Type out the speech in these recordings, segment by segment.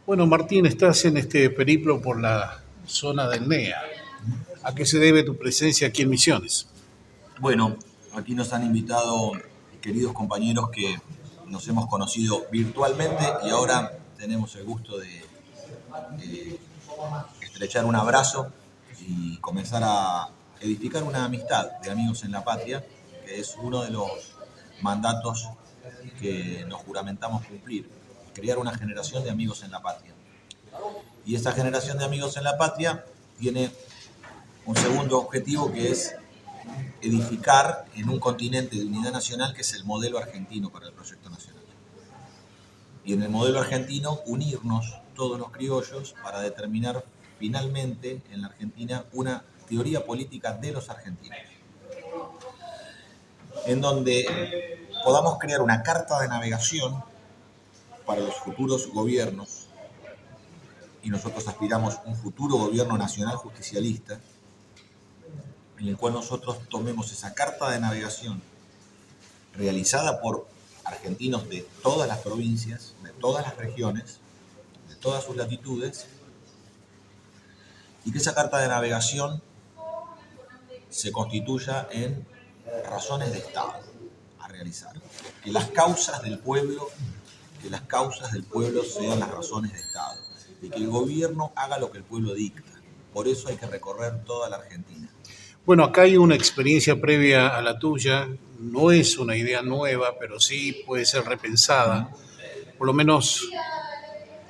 Bueno, Martín, estás en este periplo por la zona del NEA. ¿A qué se debe tu presencia aquí en Misiones? Bueno, aquí nos han invitado queridos compañeros que nos hemos conocido virtualmente y ahora tenemos el gusto de estrechar un abrazo y comenzar a edificar una amistad de amigos en la patria, que es uno de los mandatos que nos juramentamos cumplir, crear una generación de amigos en la patria. Y esa generación de amigos en la patria tiene un segundo objetivo que es edificar en un continente de unidad nacional que es el modelo argentino para el proyecto nacional. Y en el modelo argentino unirnos todos los criollos para determinar finalmente en la Argentina una teoría política de los argentinos, en donde podamos crear una carta de navegación para los futuros gobiernos, y nosotros aspiramos un futuro gobierno nacional justicialista, en el cual nosotros tomemos esa carta de navegación realizada por argentinos de todas las provincias, de todas las regiones, de todas sus latitudes, y que esa carta de navegación se constituya en razones de Estado a realizar. Que las causas del pueblo, sean las razones de Estado, y que el gobierno haga lo que el pueblo dicta. Por eso hay que recorrer toda la Argentina. Bueno, acá hay una experiencia previa a la tuya. No es una idea nueva, pero sí puede ser repensada. Por lo menos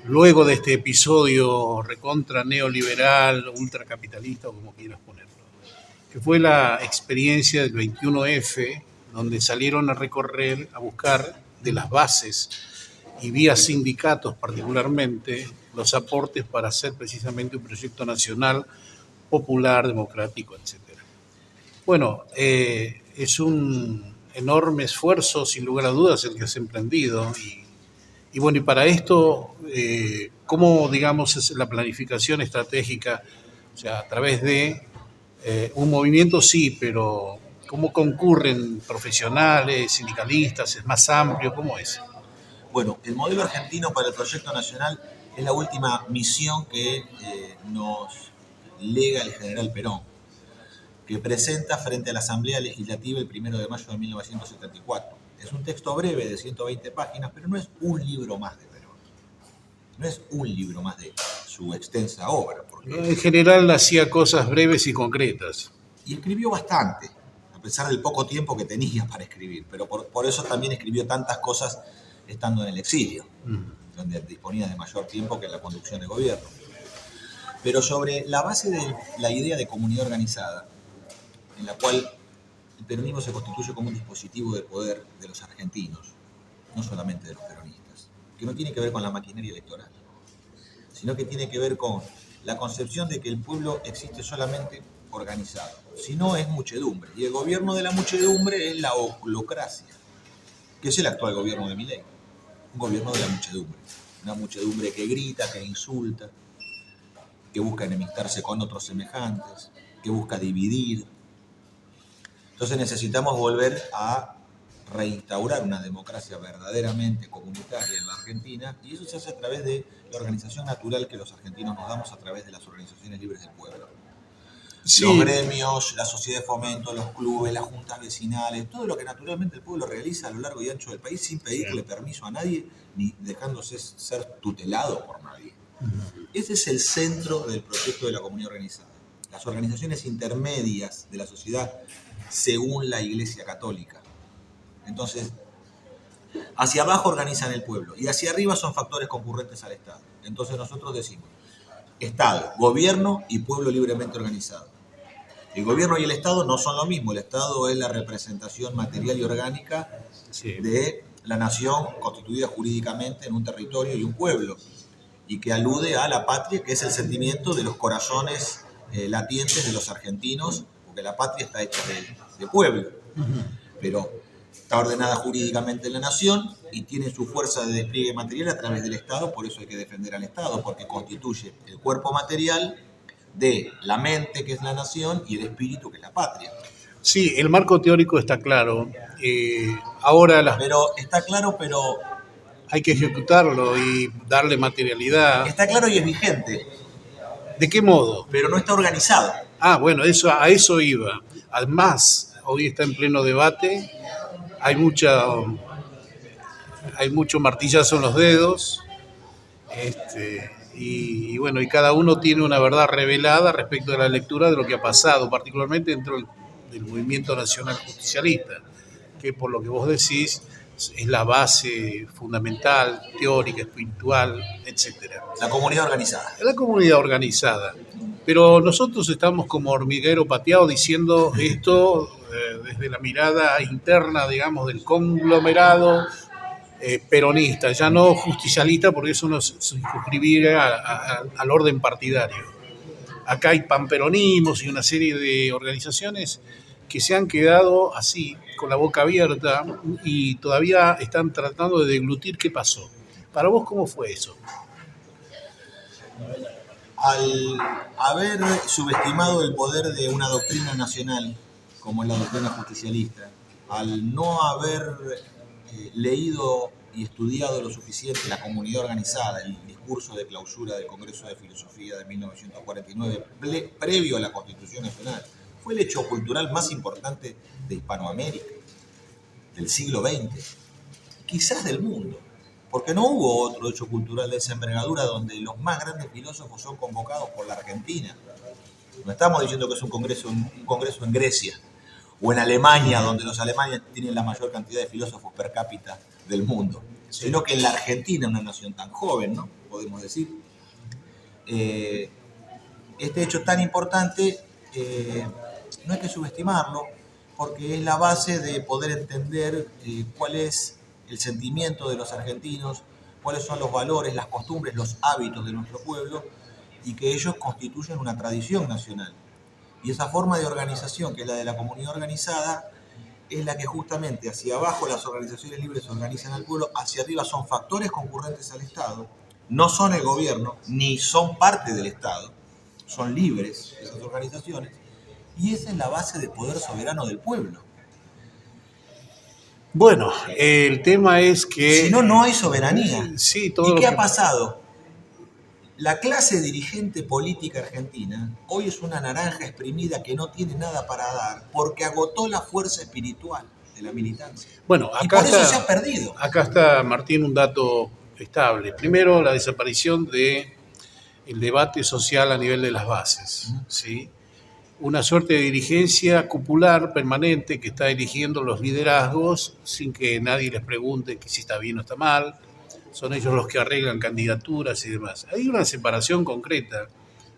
luego de este episodio recontra neoliberal, ultracapitalista, o como quieras ponerlo, que fue la experiencia del 21F, donde salieron a recorrer, a buscar de las bases y vía sindicatos particularmente, los aportes para hacer precisamente un proyecto nacional, popular, democrático, etcétera. Bueno, es un enorme esfuerzo, sin lugar a dudas, el que has emprendido. Y bueno, y para esto, ¿cómo, digamos, es la planificación estratégica? O sea, a través de un movimiento sí, pero ¿cómo concurren profesionales, sindicalistas? ¿Es más amplio? ¿Cómo es? Bueno, el modelo argentino para el proyecto nacional es la última misión que nos lega el general Perón, que presenta frente a la Asamblea Legislativa el 1 de mayo de 1974. Es un texto breve de 120 páginas, pero no es un libro más de Perón. No es un libro más de su extensa obra. En general hacía cosas breves y concretas. Y escribió bastante, a pesar del poco tiempo que tenía para escribir, pero por eso también escribió tantas cosas estando en el exilio, donde disponía de mayor tiempo que en la conducción de gobierno. Pero sobre la base de la idea de comunidad organizada, en la cual el peronismo se constituye como un dispositivo de poder de los argentinos, no solamente de los peronistas, que no tiene que ver con la maquinaria electoral, sino que tiene que ver con la concepción de que el pueblo existe solamente organizado, si no es muchedumbre, y el gobierno de la muchedumbre es la oclocracia, que es el actual gobierno de Milei, un gobierno de la muchedumbre, una muchedumbre que grita, que insulta, que busca enemistarse con otros semejantes, que busca dividir. Entonces necesitamos volver a reinstaurar una democracia verdaderamente comunitaria en la Argentina, y eso se hace a través de la organización natural que los argentinos nos damos a través de las organizaciones libres del pueblo. Sí. Los gremios, la sociedad de fomento, los clubes, las juntas vecinales, todo lo que naturalmente el pueblo realiza a lo largo y ancho del país sin pedirle permiso a nadie ni dejándose ser tutelado por nadie. Ese es el centro del proyecto de la comunidad organizada. Las organizaciones intermedias de la sociedad según la Iglesia Católica. Entonces, hacia abajo organizan el pueblo y hacia arriba son factores concurrentes al Estado. Entonces nosotros decimos Estado, gobierno y pueblo libremente organizado. El gobierno y el Estado no son lo mismo. El Estado es la representación material y orgánica de la nación constituida jurídicamente en un territorio y un pueblo, y que alude a la patria, que es el sentimiento de los corazones latientes de los argentinos, porque la patria está hecha de pueblo, pero está ordenada jurídicamente en la nación y tiene su fuerza de despliegue material a través del Estado. Por eso hay que defender al Estado, porque constituye el cuerpo material de la mente, que es la nación, y el espíritu, que es la patria. Sí, el marco teórico está claro. Pero está claro, pero hay que ejecutarlo y darle materialidad. Está claro y es vigente, ¿De qué modo? pero no está organizado. Ah, bueno, a eso iba. Además, hoy está en pleno debate, hay mucho martillazo en los dedos, y bueno, y cada uno tiene una verdad revelada respecto de la lectura de lo que ha pasado, particularmente dentro del movimiento nacional justicialista, que por lo que vos decís es la base fundamental, teórica, espiritual, etcétera. La comunidad organizada. La comunidad organizada. Pero nosotros estamos como hormiguero pateado diciendo esto desde la mirada interna, digamos, del conglomerado peronista, ya no justicialista, porque eso no se suscribiría al orden partidario. Acá hay panperonismos y una serie de organizaciones que se han quedado así, con la boca abierta, y todavía están tratando de deglutir qué pasó. Para vos, ¿cómo fue eso? Al haber subestimado el poder de una doctrina nacional, como es la doctrina justicialista, al no haber leído y estudiado lo suficiente la comunidad organizada, el discurso de clausura del Congreso de Filosofía de 1949, previo a la Constitución Nacional, fue el hecho cultural más importante de Hispanoamérica, del siglo XX, quizás del mundo, porque no hubo otro hecho cultural de esa envergadura donde los más grandes filósofos son convocados por la Argentina. No estamos diciendo que es un congreso en Grecia o en Alemania, donde los alemanes tienen la mayor cantidad de filósofos per cápita del mundo, sino que en la Argentina, una nación tan joven, ¿no? Podemos decir, este hecho tan importante no hay que subestimarlo, porque es la base de poder entender cuál es el sentimiento de los argentinos, cuáles son los valores, las costumbres, los hábitos de nuestro pueblo, y que ellos constituyen una tradición nacional. Y esa forma de organización, que es la de la comunidad organizada, es la que justamente hacia abajo las organizaciones libres organizan al pueblo, hacia arriba son factores concurrentes al Estado, no son el gobierno, ni son parte del Estado, son libres esas organizaciones, y esa es la base del poder soberano del pueblo. Bueno, el tema es que... Si no, no hay soberanía. Sí, todo ¿Y qué ha pasado? La clase dirigente política argentina hoy es una naranja exprimida que no tiene nada para dar porque agotó la fuerza espiritual de la militancia. Bueno, y por eso se ha perdido. Acá está, Martín, un dato estable. Primero, la desaparición del debate social a nivel de las bases, ¿sí? Una suerte de dirigencia cupular permanente que está eligiendo los liderazgos sin que nadie les pregunte si está bien o está mal. Son ellos los que arreglan candidaturas y demás. Hay una separación concreta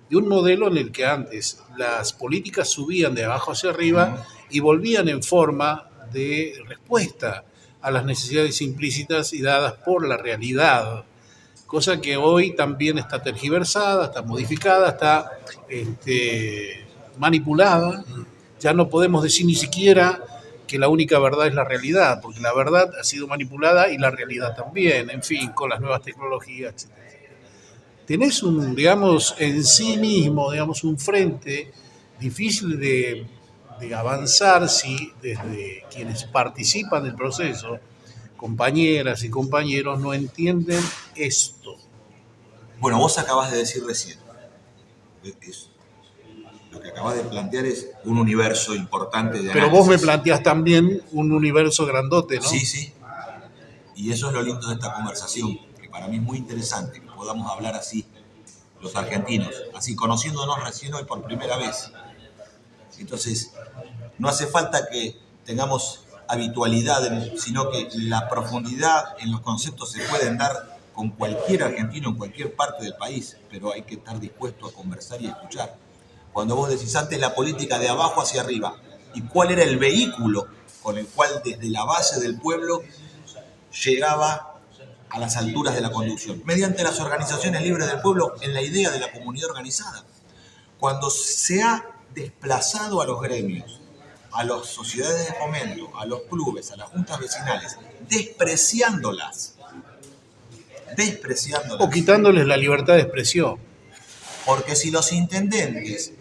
de un modelo en el que antes las políticas subían de abajo hacia arriba y volvían en forma de respuesta a las necesidades implícitas y dadas por la realidad, cosa que hoy también está tergiversada, está modificada, está manipulada. Ya no podemos decir ni siquiera que la única verdad es la realidad, porque la verdad ha sido manipulada y la realidad también, en fin, con las nuevas tecnologías, etc. Tenés digamos, en sí mismo, digamos, un frente difícil de avanzar si desde quienes participan del proceso, compañeras y compañeros, no entienden esto. Bueno, vos acabas de decir recién, lo que acabas de plantear es un universo importante de análisis. Pero vos me planteás también un universo grandote, ¿no? Sí, sí. Y eso es lo lindo de esta conversación, que para mí es muy interesante, que podamos hablar así, los argentinos, así, conociéndonos recién hoy por primera vez. Entonces, no hace falta que tengamos habitualidad, sino que la profundidad en los conceptos se pueden dar con cualquier argentino en cualquier parte del país, pero hay que estar dispuesto a conversar y a escuchar. Cuando vos decís antes la política de abajo hacia arriba, ¿y cuál era el vehículo con el cual desde la base del pueblo llegaba a las alturas de la conducción? Mediante las organizaciones libres del pueblo, en la idea de la comunidad organizada. Cuando se ha desplazado a los gremios, a las sociedades de fomento, a los clubes, a las juntas vecinales, despreciándolas. O quitándoles la libertad de expresión. Porque si los intendentes,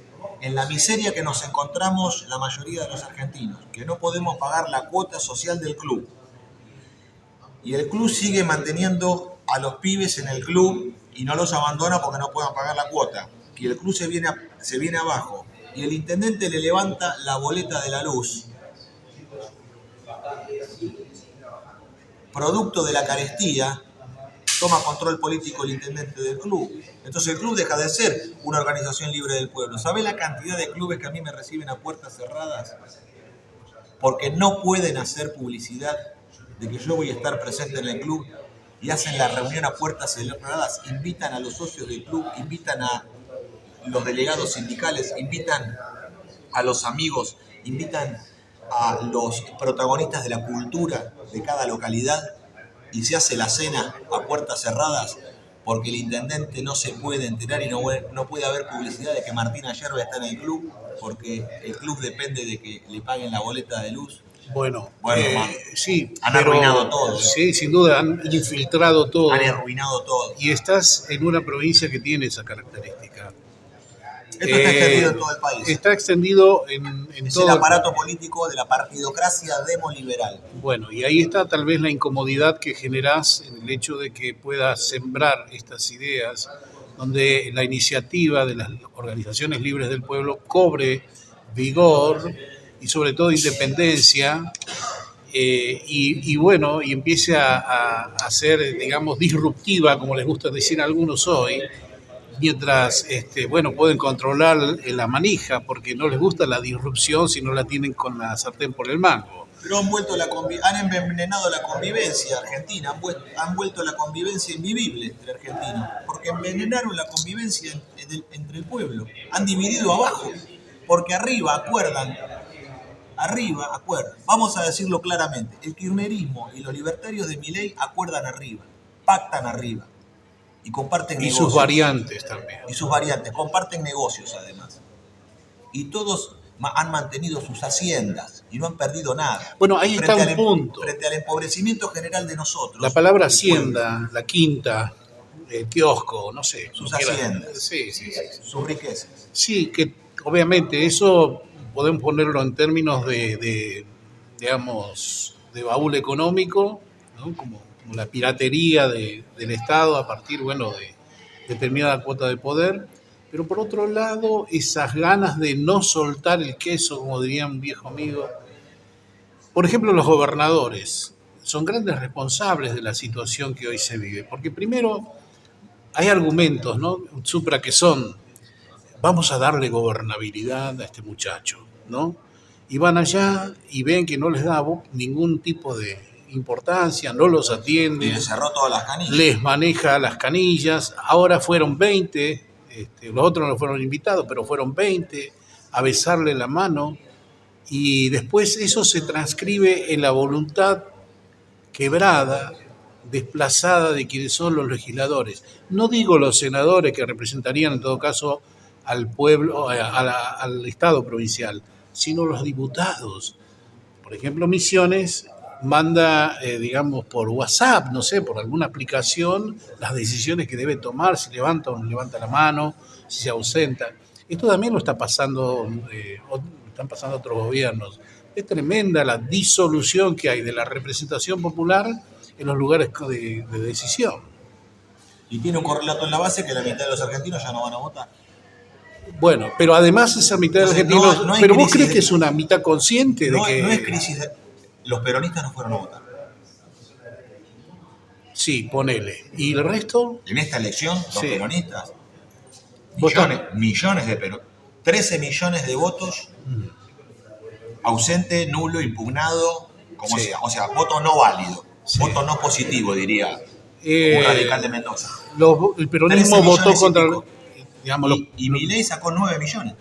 en la miseria que nos encontramos la mayoría de los argentinos, que no podemos pagar la cuota social del club, Y el club sigue manteniendo a los pibes en el club y no los abandona porque no puedan pagar la cuota. Y el club se viene abajo. Y el intendente le levanta la boleta de la luz. Producto de la carestía, toma control político el intendente del club. Entonces el club deja de ser una organización libre del pueblo. ¿Sabe la cantidad de clubes que a mí me reciben a puertas cerradas? Porque no pueden hacer publicidad de que yo voy a estar presente en el club y hacen la reunión a puertas cerradas, invitan a los socios del club, invitan a los delegados sindicales, invitan a los amigos, invitan a los protagonistas de la cultura de cada localidad y se hace la cena a puertas cerradas porque el intendente no se puede enterar y no puede haber publicidad de que Martina Yerba está en el club porque el club depende de que le paguen la boleta de luz. Bueno, sí, han arruinado todo. Sí, sin duda, han infiltrado todo. Han arruinado todo. Y estás en una provincia que tiene esa característica. Esto está extendido en todo el país. Está extendido en es todo el aparato político de la partidocracia demoliberal. Bueno, y ahí está tal vez la incomodidad que generás en el hecho de que puedas sembrar estas ideas donde la iniciativa de las organizaciones libres del pueblo cobre vigor y sobre todo independencia y bueno, y empiece a ser, digamos, disruptiva, como les gusta decir a algunos hoy, mientras, bueno, pueden controlar la manija porque no les gusta la disrupción si no la tienen con la sartén por el mango. Pero han envenenado la convivencia argentina, han vuelto la convivencia invivible entre argentinos, porque envenenaron la convivencia entre el pueblo, han dividido abajo, porque arriba acuerdan, vamos a decirlo claramente, el kirchnerismo y los libertarios de Milei acuerdan arriba, pactan arriba. Y comparten negocios. Y sus variantes también. Y sus variantes, comparten negocios además. Y todos han mantenido sus haciendas y no han perdido nada. Bueno, ahí está un punto. Frente al empobrecimiento general de nosotros. La palabra hacienda, la quinta, el kiosco, no sé. Sus haciendas. Sí. Sus riquezas. Sí, que obviamente eso podemos ponerlo en términos digamos, de baúl económico, ¿no? Como la piratería del Estado a partir, bueno, de determinada cuota de poder, pero por otro lado, esas ganas de no soltar el queso, como diría un viejo amigo. Por ejemplo, los gobernadores son grandes responsables de la situación que hoy se vive, porque primero hay argumentos, ¿no? Supra que son, vamos a darle gobernabilidad a este muchacho, ¿no? Y van allá y ven que no les da ningún tipo de importancia, no los atiende. Y les cerró todas las canillas. Les maneja las canillas. Ahora fueron 20, los otros no fueron invitados, pero fueron 20 a besarle la mano. Y después eso se transcribe en la voluntad quebrada, desplazada de quienes son los legisladores. No digo los senadores que representarían en todo caso al pueblo, al Estado provincial, sino los diputados. Por ejemplo, Misiones manda, digamos, por WhatsApp, no sé, por alguna aplicación, las decisiones que debe tomar, si levanta o no levanta la mano, si se ausenta. Esto también lo está pasando, están pasando otros gobiernos. Es tremenda la disolución que hay de la representación popular en los lugares de decisión. Y tiene un correlato en la base que la mitad de los argentinos ya no van a votar. Bueno, pero además esa mitad de los argentinos... No ¿pero vos crees que es una mitad consciente de que...? No es crisis los peronistas no fueron a votar. Sí, ponele. ¿Y el resto? En esta elección, los peronistas, millones de peronistas, 13 millones de votos, ausente, nulo, impugnado, como sea. O sea, voto no válido, voto no positivo, diría un radical de Mendoza. El peronismo votó contra... Y Milei sacó 9 millones.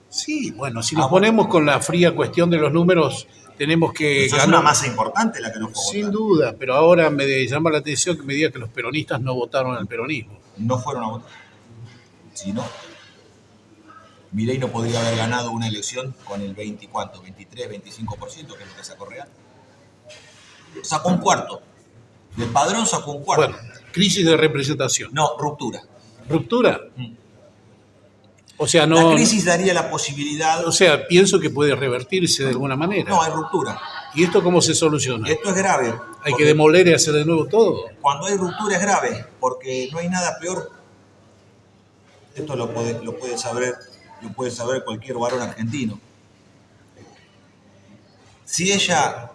Sí, bueno, si nos ponemos con la fría cuestión de los números, tenemos que... Eso es una masa importante la que nos fue a votar. Sin duda, pero ahora me llama la atención que me diga que los peronistas no votaron al peronismo. No fueron a votar. Si no, Milei no podría haber ganado una elección con el 23, 25%, que es lo que sacó Real. Sacó un cuarto. Del padrón sacó un cuarto. Bueno, crisis de representación. No, ruptura. ¿Ruptura? O sea, no... La crisis daría la posibilidad... O sea, pienso que puede revertirse de alguna manera. No, hay ruptura. ¿Y esto cómo se soluciona? Esto es grave. ¿Hay que demoler y hacer de nuevo todo? Cuando hay ruptura es grave, porque no hay nada peor. Esto lo puede saber cualquier varón argentino. Si ella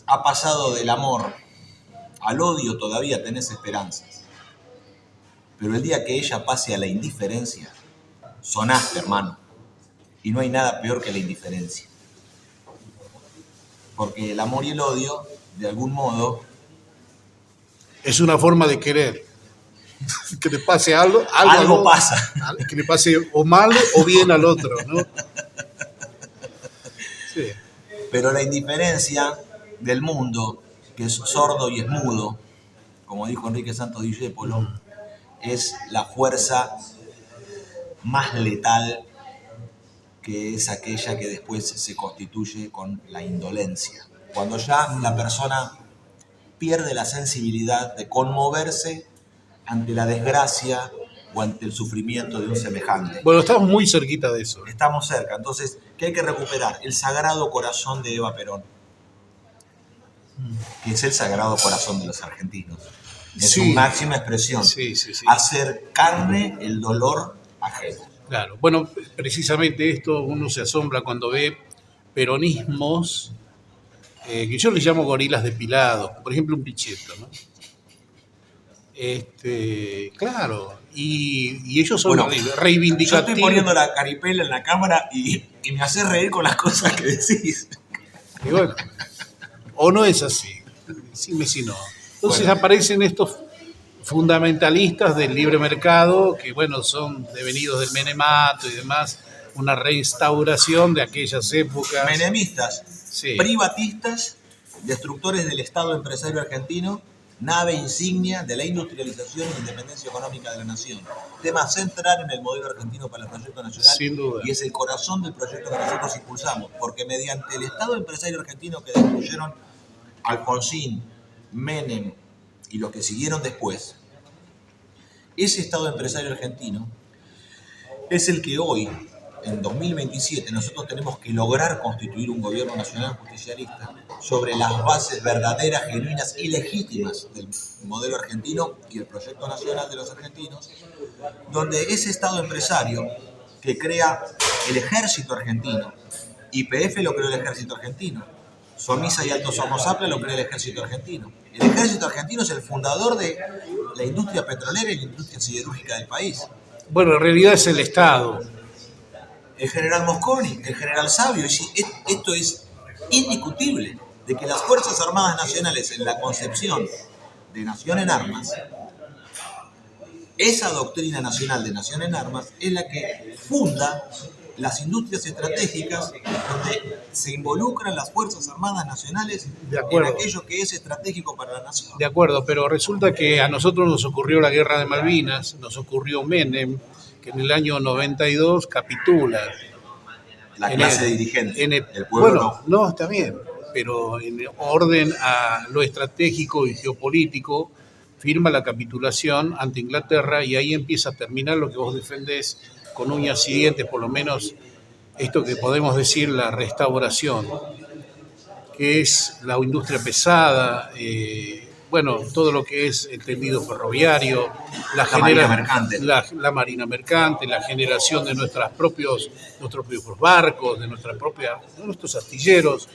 ha pasado del amor al odio, todavía tenés esperanzas. Pero el día que ella pase a la indiferencia, sonaste, hermano. Y no hay nada peor que la indiferencia. Porque el amor y el odio, de algún modo... Es una forma de querer. Que le pase algo pasa. Que le pase o mal o bien al otro, ¿no? Sí. Pero la indiferencia del mundo, que es sordo y es mudo, como dijo Enrique Santos Discépolo, es la fuerza más letal, que es aquella que después se constituye con la indolencia. Cuando ya la persona pierde la sensibilidad de conmoverse ante la desgracia o ante el sufrimiento de un semejante. Bueno, estamos muy cerquita de eso. Estamos cerca. Entonces, ¿qué hay que recuperar? El sagrado corazón de Eva Perón, que es el sagrado corazón de los argentinos. Es su máxima expresión. Sí. Hacer carne el dolor ajeno. Claro. Bueno, precisamente esto uno se asombra cuando ve peronismos que yo les llamo gorilas depilados. Por ejemplo, un Pichetto, ¿no? Claro, y ellos son reivindicativos. Yo estoy poniendo la caripela en la cámara y me hace reír con las cosas que decís. Y bueno, o no es así, decime si no. Entonces aparecen estos fundamentalistas del libre mercado que, bueno, son devenidos del menemato y demás, una reinstauración de aquellas épocas. Menemistas, privatistas, destructores del Estado empresario argentino, nave insignia de la industrialización e independencia económica de la nación. Tema central en el modelo argentino para el proyecto nacional. Sin duda. Y es el corazón del proyecto que nosotros impulsamos, porque mediante el Estado empresario argentino que destruyeron Alfonsín, Menem y los que siguieron después, ese Estado empresario argentino es el que hoy, en 2027, nosotros tenemos que lograr constituir un gobierno nacional justicialista sobre las bases verdaderas, genuinas y legítimas del modelo argentino y el proyecto nacional de los argentinos, donde ese Estado empresario que crea el ejército argentino, YPF lo creó el ejército argentino, Somisa y Alto Somozapla lo crea el ejército argentino. El ejército argentino es el fundador de la industria petrolera y la industria siderúrgica del país. Bueno, en realidad es el Estado. El general Mosconi, el general Sabio, esto es indiscutible, de que las Fuerzas Armadas Nacionales en la concepción de Nación en Armas, esa doctrina nacional de Nación en Armas es la que funda las industrias estratégicas donde se involucran las Fuerzas Armadas Nacionales en aquello que es estratégico para la nación. De acuerdo, pero resulta que a nosotros nos ocurrió la Guerra de Malvinas, nos ocurrió Menem, que en el año 92 capitula. La clase dirigente, el pueblo no, está bien, pero en orden a lo estratégico y geopolítico, firma la capitulación ante Inglaterra y ahí empieza a terminar lo que vos defendés con uñas y dientes, por lo menos esto que podemos decir la restauración, que es la industria pesada, todo lo que es el tendido ferroviario, la marina mercante, la generación de nuestros propios barcos, de nuestros astilleros,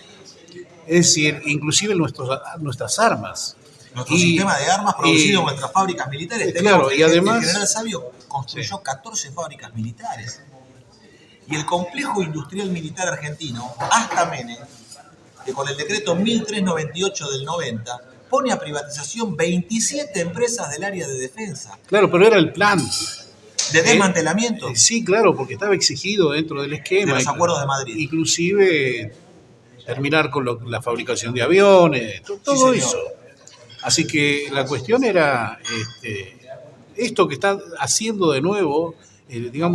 es decir, inclusive nuestras armas. Nuestro sistema de armas producido en nuestras fábricas militares. Claro, y además... El general Sabio construyó 14 fábricas militares. Y el complejo industrial militar argentino, hasta Menem, que con el decreto 1398 del 90, pone a privatización 27 empresas del área de defensa. Claro, pero era el plan. ¿De desmantelamiento? Sí, claro, porque estaba exigido dentro del esquema. De los acuerdos de Madrid. Inclusive terminar con la fabricación de aviones, todo eso. Así que la cuestión era esto que está haciendo de nuevo,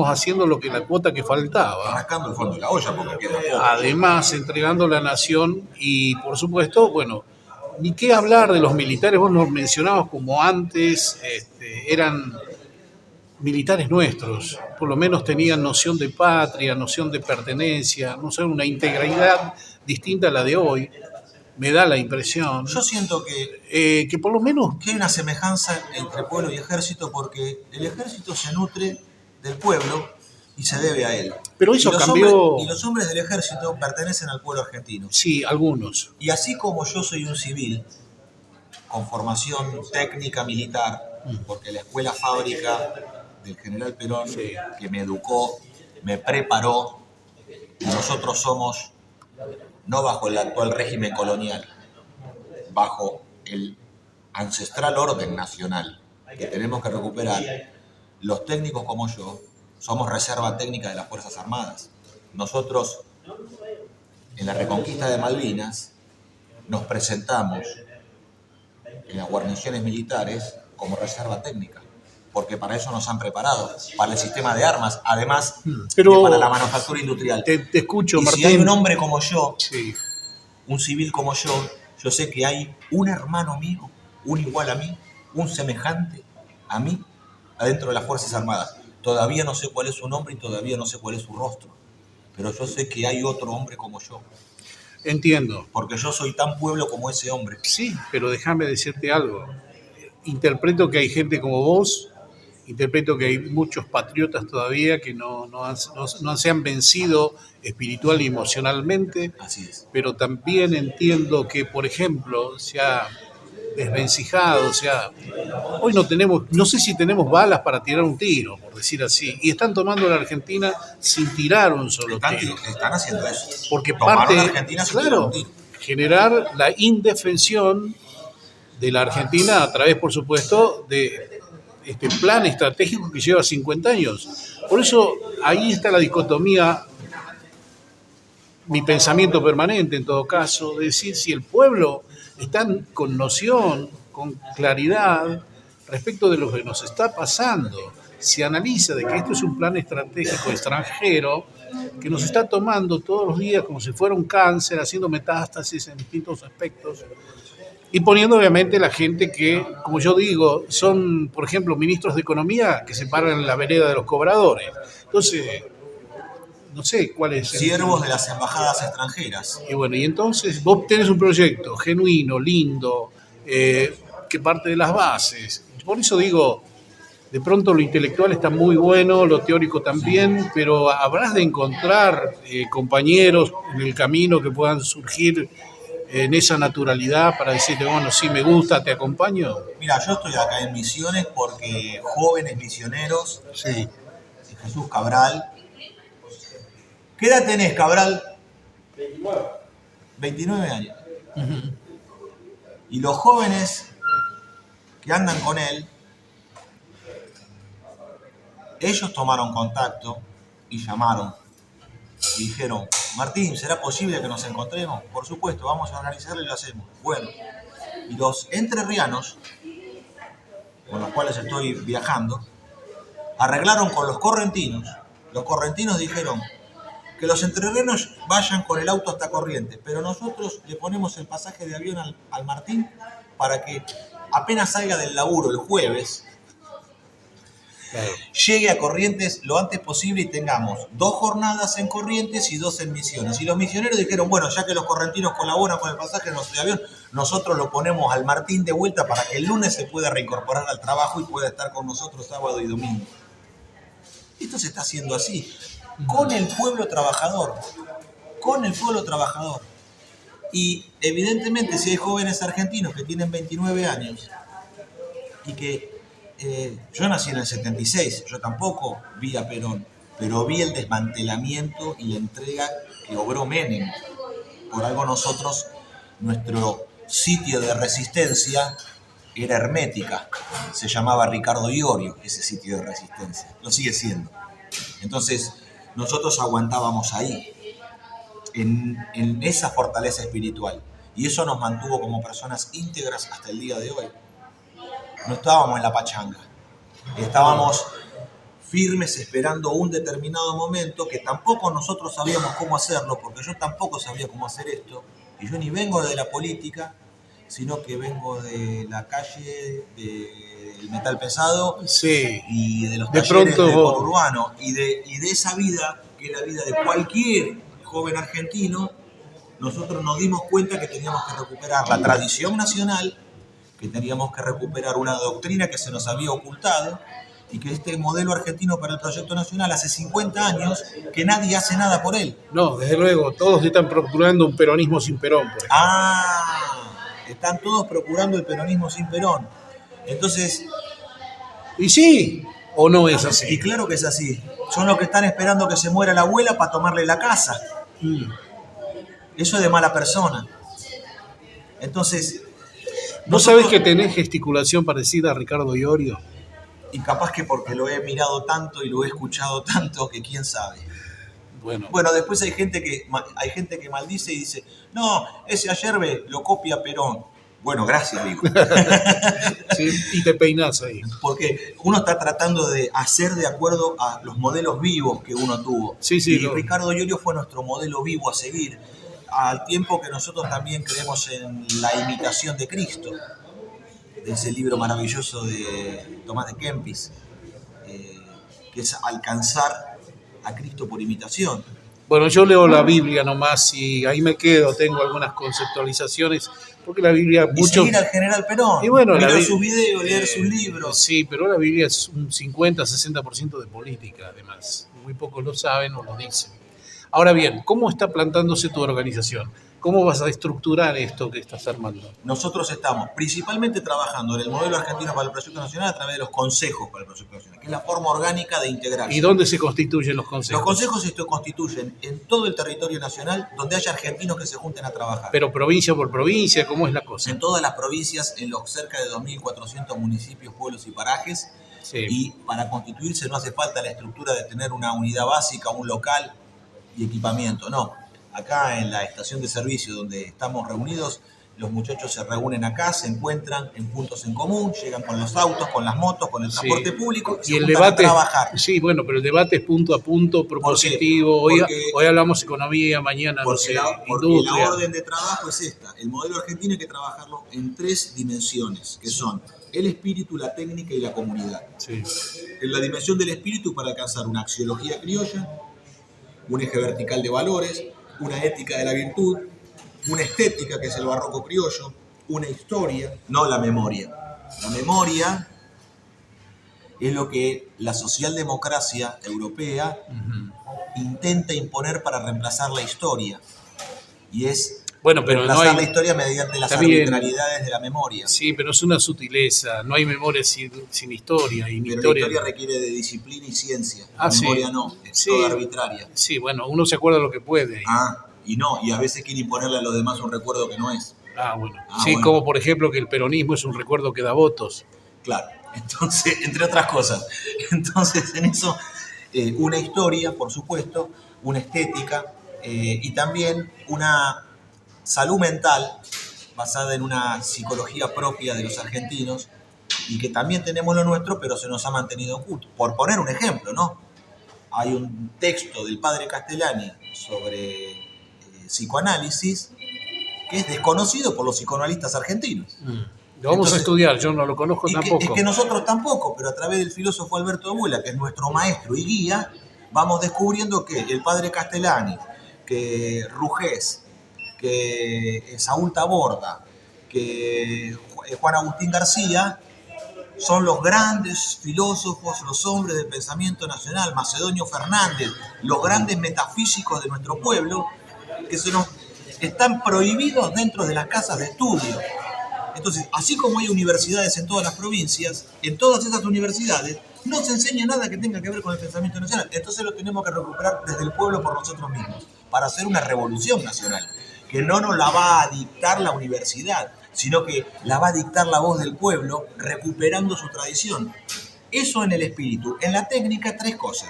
haciendo la cuota que faltaba. Rascando el fondo de la olla porque queda poco. Además, entregando la nación y, por supuesto, ni qué hablar de los militares. Vos nos mencionabas como antes eran militares nuestros, por lo menos tenían noción de patria, noción de pertenencia, una integralidad distinta a la de hoy. me da la impresión Yo siento que que por lo menos... hay una semejanza entre pueblo y ejército porque el ejército se nutre del pueblo y se debe a él. Pero eso y los cambió... Hombres, y los hombres del ejército pertenecen al pueblo argentino. Sí, algunos. Y así como yo soy un civil con formación técnica militar, porque la escuela fábrica del general Perón, Sí. que me educó, me preparó, y nosotros somos, no bajo el actual régimen colonial, bajo el ancestral orden nacional que tenemos que recuperar, los técnicos como yo somos reserva técnica de las Fuerzas Armadas. Nosotros, en la reconquista de Malvinas, nos presentamos en las guarniciones militares como reserva técnica, porque para eso nos han preparado, para el sistema de armas, además Pero de para la manufactura industrial. Te escucho, Y Martín. si hay un hombre como yo, Sí. un civil como yo sé que hay un hermano mío, un igual a mí, un semejante a mí, adentro de las Fuerzas Armadas. Todavía no sé cuál es su nombre y todavía no sé cuál es su rostro, pero yo sé que hay otro hombre como yo, Entiendo. porque yo soy tan pueblo como ese hombre. Sí, pero déjame decirte algo. Interpreto que hay gente como vos, interpreto que hay muchos patriotas todavía que no se han vencido espiritual y emocionalmente, Así es. pero también entiendo que, por ejemplo, se ha desvencijado, hoy no tenemos, no sé si tenemos balas para tirar un tiro, por decir así, y están tomando la Argentina sin tirar un solo tiro. Están haciendo eso. Porque Tomaron parte, a Argentina sin tirar claro, un tiro. generar la indefensión de la Argentina a través, por supuesto, de este plan estratégico que lleva 50 años. Por eso ahí está la dicotomía, mi pensamiento permanente en todo caso, de decir si el pueblo está con noción, con claridad respecto de lo que nos está pasando. Se analiza de que esto es un plan estratégico extranjero que nos está tomando todos los días como si fuera un cáncer, haciendo metástasis en distintos aspectos y poniendo obviamente la gente que, como yo digo, son, por ejemplo, ministros de Economía que se paran en la vereda de los cobradores. Entonces, no sé cuál es. Siervos de las embajadas extranjeras. Y bueno, y entonces vos tenés un proyecto genuino, lindo, que parte de las bases. Por eso digo, de pronto lo intelectual está muy bueno, lo teórico también, pero habrás de encontrar compañeros en el camino que puedan surgir en esa naturalidad para decirte, bueno, sí me gusta, te acompaño. Mira, yo estoy acá en Misiones porque jóvenes misioneros, Sí. Jesús Cabral. ¿Qué edad tenés, Cabral? 29 años. Y los jóvenes que andan con él, ellos tomaron contacto y llamaron y dijeron, Martín, ¿será posible que nos encontremos? Por supuesto, vamos a organizarlo y lo hacemos. Bueno, y los entrerrianos, con los cuales estoy viajando, arreglaron con los correntinos. Los correntinos dijeron que los entrerrianos vayan con el auto hasta Corrientes, pero nosotros le ponemos el pasaje de avión al Martín para que apenas salga del laburo el jueves, llegue a Corrientes lo antes posible y tengamos 2 jornadas en Corrientes y 2 en Misiones. Y los misioneros dijeron, bueno, ya que los correntinos colaboran con el pasaje de avión, nosotros lo ponemos al Martín de vuelta para que el lunes se pueda reincorporar al trabajo y pueda estar con nosotros sábado y domingo. Esto se está haciendo así, con el pueblo trabajador, con el pueblo trabajador. Y evidentemente si hay jóvenes argentinos que tienen 29 años y que yo nací en el 76, yo tampoco vi a Perón, pero vi el desmantelamiento y la entrega que obró Menem. Por algo nosotros, nuestro sitio de resistencia era Hermética, se llamaba Ricardo Iorio, ese sitio de resistencia, lo sigue siendo. Entonces, nosotros aguantábamos ahí, en esa fortaleza espiritual, y eso nos mantuvo como personas íntegras hasta el día de hoy. No estábamos en la pachanga, estábamos firmes esperando un determinado momento que tampoco nosotros sabíamos cómo hacerlo, porque yo tampoco sabía cómo hacer esto, y yo ni vengo de la política, sino que vengo de la calle, del metal pesado, Sí. y de los De talleres pronto del conurbano, y de esa vida, que es la vida de cualquier joven argentino, nosotros nos dimos cuenta que teníamos que recuperar la tradición nacional, que teníamos que recuperar una doctrina que se nos había ocultado, y que este modelo argentino para el proyecto nacional hace 50 años que nadie hace nada por él. No, desde luego, todos están procurando un peronismo sin Perón, por ejemplo. Están todos procurando el peronismo sin Perón. Entonces... ¿Y sí o no es así? Y claro que es así. Son los que están esperando que se muera la abuela para tomarle la casa. Eso es de mala persona. Entonces... ¿Vos sabés que tenés gesticulación parecida a Ricardo Iorio? Y capaz que porque lo he mirado tanto y lo he escuchado tanto que quién sabe. Bueno, después hay gente que maldice y dice, no, ese Ayerbe lo copia Perón. Bueno, gracias, digo. Sí, y te peinás ahí. Porque uno está tratando de hacer de acuerdo a los modelos vivos que uno tuvo. Sí, y Ricardo Iorio fue nuestro modelo vivo a seguir, al tiempo que nosotros también creemos en la imitación de Cristo, de ese libro maravilloso de Tomás de Kempis, que es alcanzar a Cristo por imitación. Bueno, yo leo la Biblia nomás y ahí me quedo, tengo algunas conceptualizaciones, porque la Biblia... Y seguir al general Perón, y bueno, mirar sus videos, leer sus libros. Sí, pero la Biblia es un 50-60% de política, además. Muy pocos lo saben o lo dicen. Ahora bien, ¿cómo está plantándose tu organización? ¿Cómo vas a estructurar esto que estás armando? Nosotros estamos principalmente trabajando en el modelo argentino para el proyecto nacional a través de los consejos para el proyecto nacional, que es la forma orgánica de integración. ¿Y dónde se constituyen los consejos? Los consejos se constituyen en todo el territorio nacional donde haya argentinos que se junten a trabajar. ¿Pero provincia por provincia? ¿Cómo es la cosa? En todas las provincias, en los cerca de 2.400 municipios, pueblos y parajes. Sí. Y para constituirse no hace falta la estructura de tener una unidad básica, un local y equipamiento, no. Acá en la estación de servicio donde estamos reunidos, los muchachos se reúnen acá, se encuentran en puntos en común, llegan con los autos, con las motos, con el transporte público y el debate a trabajar. Sí, bueno, pero el debate es punto a punto, propositivo. Hoy hablamos economía, mañana industria. Porque la orden de trabajo es esta. El modelo argentino hay que trabajarlo en 3 dimensiones, que son el espíritu, la técnica y la comunidad. Sí. En la dimensión del espíritu para alcanzar una axiología criolla, un eje vertical de valores, una ética de la virtud, una estética que es el barroco criollo, una historia, no la memoria. La memoria es lo que la socialdemocracia europea intenta imponer para reemplazar la historia. Y es reemplazar la historia mediante las arbitrariedades de la memoria. Sí, pero es una sutileza. No hay memoria sin historia. Y pero la historia requiere de disciplina y ciencia. La memoria no, es toda arbitraria. Sí, bueno, uno se acuerda lo que puede. Y a veces quiere imponerle a los demás un recuerdo que no es. Bueno. Como por ejemplo que el peronismo es un recuerdo que da votos. Claro, entonces, entre otras cosas. Entonces, en eso, una historia, por supuesto, una estética y también una salud mental basada en una psicología propia de los argentinos y que también tenemos lo nuestro, pero se nos ha mantenido oculto. Por poner un ejemplo, ¿no? Hay un texto del padre Castellani sobre psicoanálisis que es desconocido por los psicoanalistas argentinos. Lo vamos a estudiar, yo no lo conozco tampoco. Es que nosotros tampoco, pero a través del filósofo Alberto Abuela, que es nuestro maestro y guía, vamos descubriendo que el padre Castellani, que Rugés, que Saúl Taborda, que Juan Agustín García, son los grandes filósofos, los hombres del pensamiento nacional, Macedonio Fernández, los grandes metafísicos de nuestro pueblo, que están prohibidos dentro de las casas de estudio. Entonces, así como hay universidades en todas las provincias, en todas esas universidades no se enseña nada que tenga que ver con el pensamiento nacional. Entonces lo tenemos que recuperar desde el pueblo por nosotros mismos, para hacer una revolución nacional, que no nos la va a dictar la universidad, sino que la va a dictar la voz del pueblo, recuperando su tradición. Eso en el espíritu. En la técnica, 3 cosas.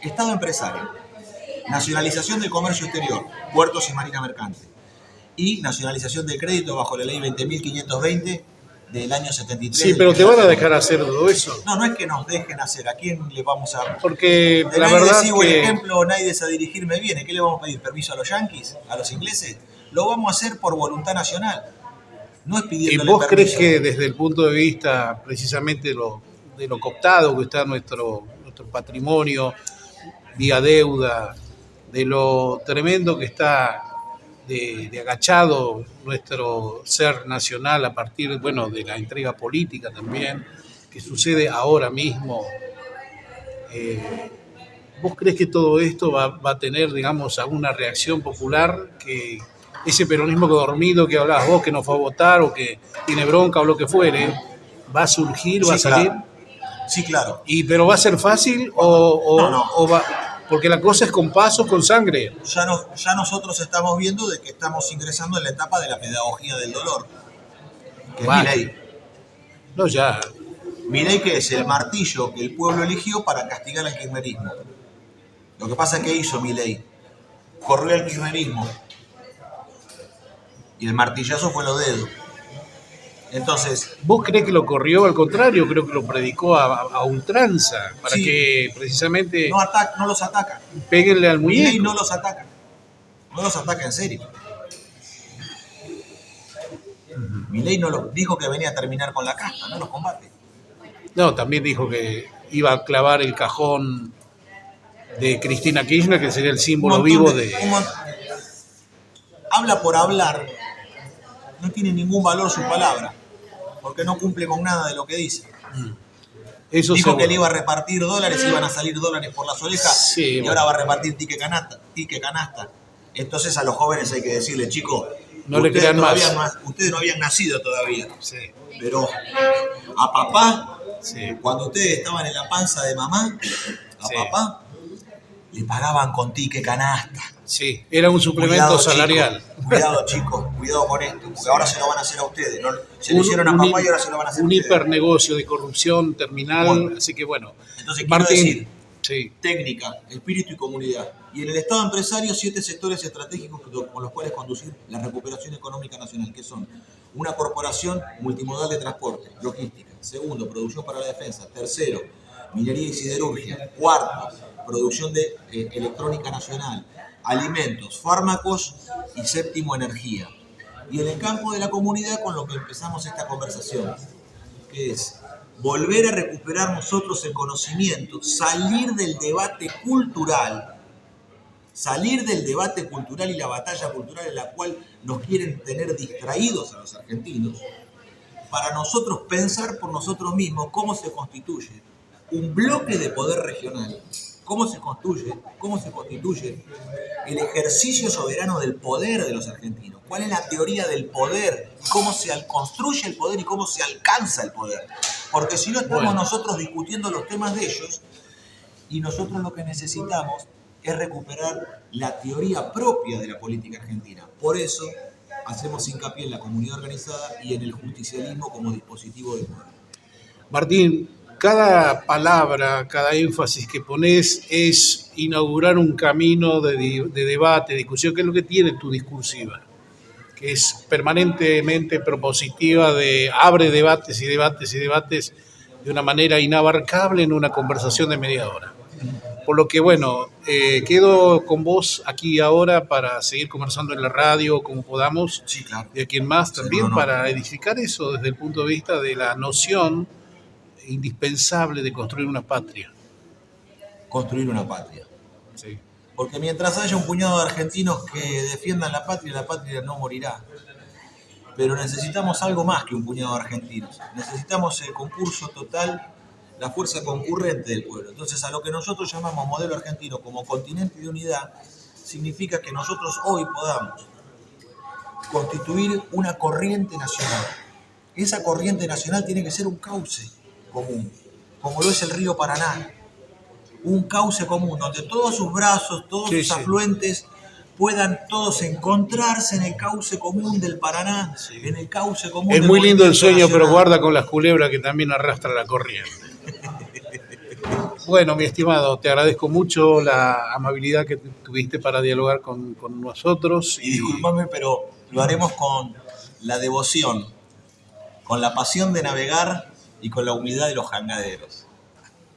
Estado empresario, nacionalización del comercio exterior, puertos y marina mercante, y nacionalización del crédito bajo la ley 20.520 del año 73. Sí, pero te van a dejar hacer todo eso. No es que nos dejen hacer. ¿A quién le vamos a...? Porque de la verdad sigo el ejemplo, Naides a dirigirme viene. ¿Qué le vamos a pedir? ¿Permiso a los yanquis? ¿A los ingleses? Lo vamos a hacer por voluntad nacional. No es pidiéndole ¿Y vos permiso. crees que desde el punto de vista precisamente de lo cooptado que está nuestro patrimonio vía deuda, de lo tremendo que está de agachado nuestro ser nacional a partir, bueno, de la entrega política también, que sucede ahora mismo. ¿Vos crees que todo esto va a tener, digamos, alguna reacción popular? Que ese peronismo dormido que hablabas vos, que no fue a votar o que tiene bronca o lo que fuere, ¿va a surgir, va a Sí, salir? claro. Sí, claro. ¿Pero va a ser fácil No. o va? Porque la cosa es con pasos, con sangre. Ya nosotros estamos viendo de que estamos ingresando en la etapa de la pedagogía del dolor, que es Vale. Milei. No, ya. Milei, que es el martillo que el pueblo eligió para castigar al kirchnerismo. Lo que pasa es que hizo Milei, corrió el kirchnerismo y el martillazo fue los dedos. Entonces, ¿Vos crees que lo corrió? Al contrario, creo que lo predicó a ultranza, para sí, que precisamente no los ataca. péguenle al Milei muñeco. no los ataca. No los ataca en serio. Milei no lo, dijo que venía a terminar con la casta, no los combate. No, también dijo que iba a clavar el cajón de Cristina Kirchner, que sería el símbolo vivo de... Habla por hablar, no tiene ningún valor su palabra, porque no cumple con nada de lo que dice. Eso Dijo seguro. que le iba a repartir dólares, iban a salir dólares por las orejas, Sí, y bueno. ahora va a repartir tique canasta. Entonces a los jóvenes hay que decirle, chicos, No le crean más. Ustedes no habían nacido todavía, Sí, pero a papá, sí. cuando ustedes estaban en la panza de mamá, a Sí. papá le pagaban con tique canasta. Sí, era un suplemento salarial. Cuidado, chicos, cuidado con esto, porque ahora se lo van a hacer a ustedes. ¿No? Se lo hicieron a papá y ahora se lo van a hacer a un ustedes. hipernegocio de corrupción terminal, Bueno. así que bueno. Entonces, Martín, quiero decir, sí, técnica, espíritu y comunidad. Y en el Estado empresario, 7 sectores estratégicos con los cuales conducir la recuperación económica nacional, que son una corporación multimodal de transporte, logística. Segundo, producción para la defensa. Tercero, minería y siderurgia. Cuarto, producción de electrónica nacional, alimentos, fármacos y séptimo, energía. Y en el campo de la comunidad con lo que empezamos esta conversación, que es volver a recuperar nosotros el conocimiento, salir del debate cultural y la batalla cultural en la cual nos quieren tener distraídos a los argentinos, para nosotros pensar por nosotros mismos cómo se constituye un bloque de poder regional, cómo se constituye el ejercicio soberano del poder de los argentinos, cuál es la teoría del poder, cómo se construye el poder y cómo se alcanza el poder. Porque si no estamos nosotros discutiendo los temas de ellos, y nosotros lo que necesitamos es recuperar la teoría propia de la política argentina. Por eso hacemos hincapié en la comunidad organizada y en el justicialismo como dispositivo de poder. Martín, cada palabra, cada énfasis que pones es inaugurar un camino de debate, de discusión, que es lo que tiene tu discursiva, que es permanentemente propositiva, abre debates y debates y debates de una manera inabarcable en una conversación de media hora. Por lo que, bueno, quedo con vos aquí ahora para seguir conversando en la radio como podamos, Sí, claro. de quien más también, no. para edificar eso desde el punto de vista de la noción indispensable de construir una patria. Construir una patria. Sí. Porque mientras haya un puñado de argentinos que defiendan la patria no morirá. Pero necesitamos algo más que un puñado de argentinos. Necesitamos el concurso total, la fuerza concurrente del pueblo. Entonces, a lo que nosotros llamamos modelo argentino como continente de unidad, significa que nosotros hoy podamos constituir una corriente nacional. Esa corriente nacional tiene que ser un cauce común, como lo es el río Paraná. Un cauce común, donde todos sus brazos, todos sus afluentes puedan todos encontrarse en el cauce común del Paraná, en el cauce común. Es muy lindo el sueño, nacional. Pero guarda con las culebras que también arrastra la corriente. Bueno, mi estimado, te agradezco mucho la amabilidad que tuviste para dialogar con nosotros. Y discúlpame, pero lo haremos con la devoción, con la pasión de navegar y con la humildad de los jangaderos.